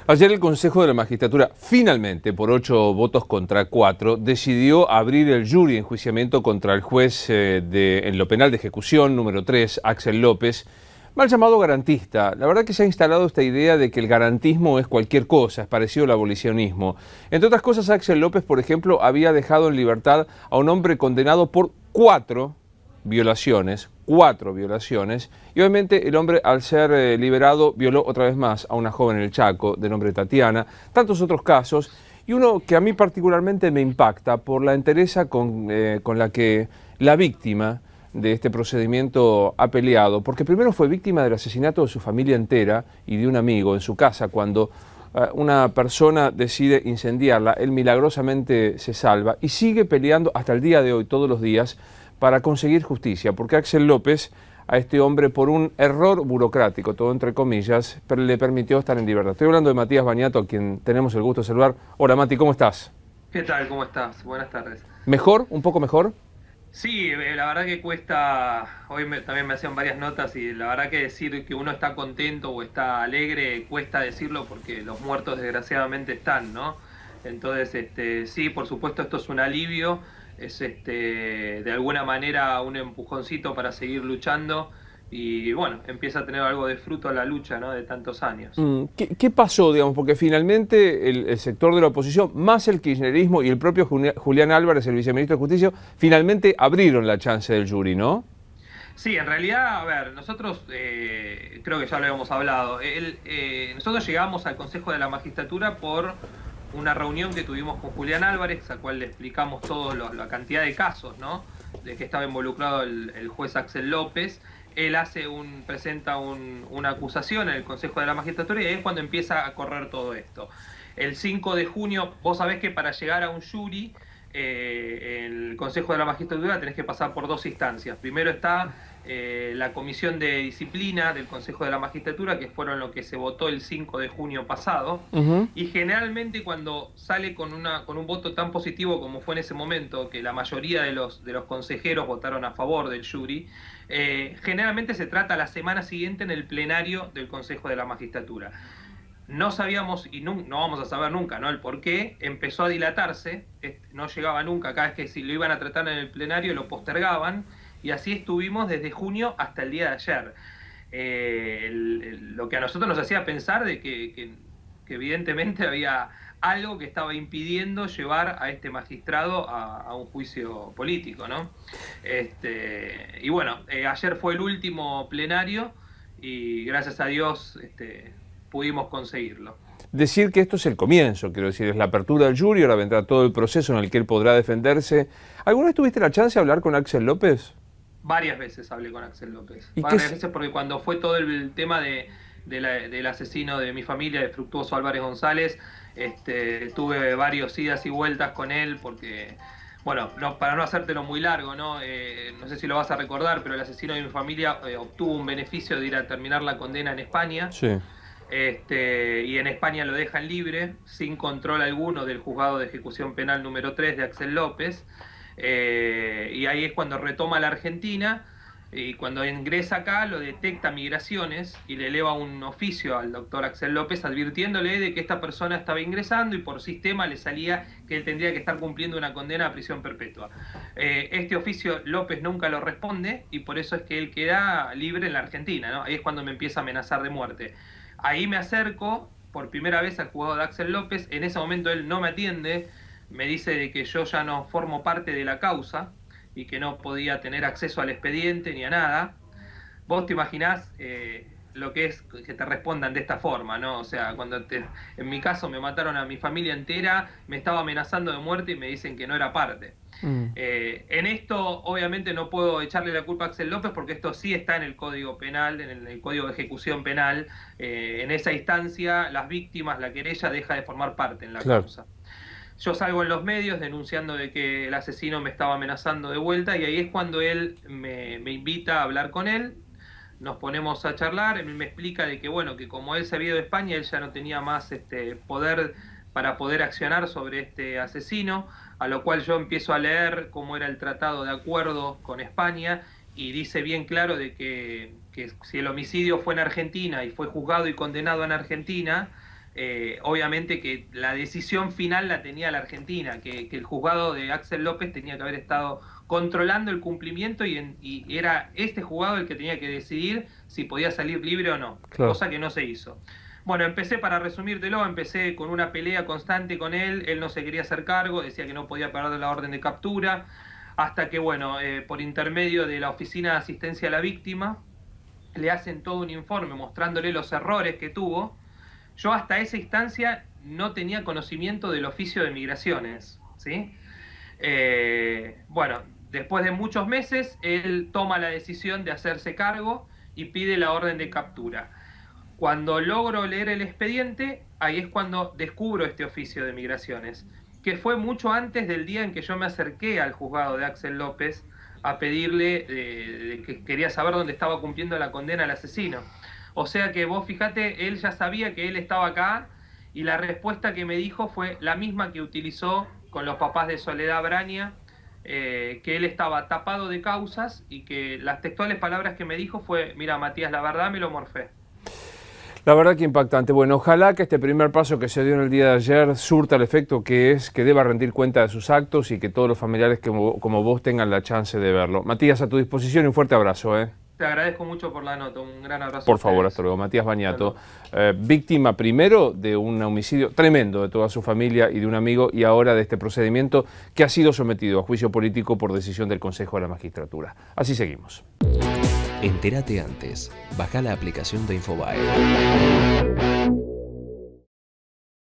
Ayer el Consejo de la Magistratura, finalmente, por 8 votos contra 4, decidió abrir el jury de enjuiciamiento contra el juez en lo penal de ejecución número 3, Axel López, mal llamado garantista. La verdad que se ha instalado esta idea de que el garantismo es cualquier cosa, es parecido al abolicionismo. Entre otras cosas, Axel López, por ejemplo, había dejado en libertad a un hombre condenado por 4 violaciones, y obviamente el hombre, al ser liberado, violó otra vez más a una joven en el Chaco de nombre Tatiana, tantos otros casos, y uno que a mí particularmente me impacta por la entereza con la que la víctima de este procedimiento ha peleado, porque primero fue víctima del asesinato de su familia entera y de un amigo en su casa cuando una persona decide incendiarla. Él milagrosamente se salva y sigue peleando hasta el día de hoy, todos los días, para conseguir justicia, porque Axel López, a este hombre, por un error burocrático, todo entre comillas, le permitió estar en libertad. Estoy hablando de Matías Bañato, a quien tenemos el gusto de saludar. Hola Mati, ¿cómo estás? ¿Qué tal? ¿Cómo estás? Buenas tardes. ¿Mejor? ¿Un poco mejor? Sí, la verdad que cuesta, hoy también me hacían varias notas y la verdad que decir que uno está contento o está alegre cuesta decirlo porque los muertos desgraciadamente están, ¿no? Entonces, sí, por supuesto esto es un alivio, es de alguna manera un empujoncito para seguir luchando y bueno, empieza a tener algo de fruto a la lucha, ¿no? De tantos años. ¿Qué pasó, digamos? Porque finalmente el sector de la oposición, más el kirchnerismo y el propio Julián Álvarez, el viceministro de Justicia, finalmente abrieron la chance del jury, ¿no? Sí, en realidad, a ver, nosotros creo que ya lo habíamos hablado. Nosotros llegamos al Consejo de la Magistratura por una reunión que tuvimos con Julián Álvarez, a cual le explicamos toda la cantidad de casos, ¿no? De que estaba involucrado el juez Axel López. Él presenta una acusación en el Consejo de la Magistratura y ahí es cuando empieza a correr todo esto. El 5 de junio, vos sabés que para llegar a un jury, el Consejo de la Magistratura tenés que pasar por 2 instancias. Primero está la Comisión de Disciplina del Consejo de la Magistratura, que fueron lo que se votó el 5 de junio pasado, y generalmente cuando sale con un voto tan positivo como fue en ese momento, que la mayoría de los consejeros votaron a favor del jury, generalmente se trata la semana siguiente en el plenario del Consejo de la Magistratura. No sabíamos y no vamos a saber nunca, ¿no? El por qué empezó a dilatarse, no llegaba nunca, cada vez que si lo iban a tratar en el plenario lo postergaban, y así estuvimos desde junio hasta el día de ayer. Lo que a nosotros nos hacía pensar de que evidentemente había algo que estaba impidiendo llevar a este magistrado a un juicio político, ¿no? Y bueno, ayer fue el último plenario y gracias a Dios pudimos conseguirlo. Decir que esto es el comienzo, quiero decir, es la apertura del jury, ahora vendrá todo el proceso en el que él podrá defenderse. ¿Alguna vez tuviste la chance de hablar con Axel López? Varias veces hablé con Axel López. ¿Y Varias veces porque cuando fue todo el tema del asesino de mi familia, de Fructuoso Álvarez González, tuve varios idas y vueltas con él porque, bueno, para no hacértelo muy largo, ¿no? No sé si lo vas a recordar, pero el asesino de mi familia obtuvo un beneficio de ir a terminar la condena en España. Sí. Y en España lo dejan libre, sin control alguno del juzgado de ejecución penal número 3 de Axel López. Y ahí es cuando retoma la Argentina y cuando ingresa acá lo detecta Migraciones y le eleva un oficio al doctor Axel López advirtiéndole de que esta persona estaba ingresando y por sistema le salía que él tendría que estar cumpliendo una condena a prisión perpetua. Este oficio López nunca lo responde y por eso es que él queda libre en la Argentina, ¿no? Ahí es cuando me empieza a amenazar de muerte. Ahí me acerco por primera vez al juzgado de Axel López, en ese momento él no me atiende, me dice de que yo ya no formo parte de la causa y que no podía tener acceso al expediente ni a nada. Vos te imaginás lo que es que te respondan de esta forma, ¿no? O sea, en mi caso me mataron a mi familia entera, me estaba amenazando de muerte y me dicen que no era parte. En esto obviamente no puedo echarle la culpa a Axel López porque esto sí está en el Código Penal, en el Código de Ejecución Penal. En esa instancia las víctimas, la querella deja de formar parte en la causa. Yo salgo en los medios denunciando de que el asesino me estaba amenazando de vuelta y ahí es cuando él me invita a hablar con él, nos ponemos a charlar, él me explica de que bueno, que como él se había ido de España, él ya no tenía más poder para poder accionar sobre este asesino, a lo cual yo empiezo a leer cómo era el tratado de acuerdo con España y dice bien claro de que si el homicidio fue en Argentina y fue juzgado y condenado en Argentina, obviamente que la decisión final la tenía la Argentina, que el juzgado de Axel López tenía que haber estado controlando el cumplimiento y era este juzgado el que tenía que decidir si podía salir libre o no, claro. Cosa que no se hizo. Bueno, para resumírtelo, empecé con una pelea constante con él no se quería hacer cargo, decía que no podía parar la orden de captura, hasta que, bueno, por intermedio de la Oficina de Asistencia a la Víctima, le hacen todo un informe mostrándole los errores que tuvo. Yo hasta esa instancia no tenía conocimiento del oficio de migraciones, ¿sí? Bueno, después de muchos meses, él toma la decisión de hacerse cargo y pide la orden de captura. Cuando logro leer el expediente, ahí es cuando descubro este oficio de migraciones, que fue mucho antes del día en que yo me acerqué al juzgado de Axel López a pedirle que quería saber dónde estaba cumpliendo la condena al asesino. O sea que vos fíjate, él ya sabía que él estaba acá y la respuesta que me dijo fue la misma que utilizó con los papás de Soledad Braña, que él estaba tapado de causas y que las textuales palabras que me dijo fue: mira, Matías, la verdad me lo morfé. La verdad que impactante. Bueno, ojalá que este primer paso que se dio en el día de ayer surta el efecto que es que deba rendir cuenta de sus actos y que todos los familiares como vos tengan la chance de verlo. Matías, a tu disposición y un fuerte abrazo. Te agradezco mucho por la nota, un gran abrazo. Por favor, hasta luego. Matías Bañato, víctima primero de un homicidio tremendo de toda su familia y de un amigo, y ahora de este procedimiento que ha sido sometido a juicio político por decisión del Consejo de la Magistratura. Así seguimos. Entérate antes. Baja la aplicación de Infobae.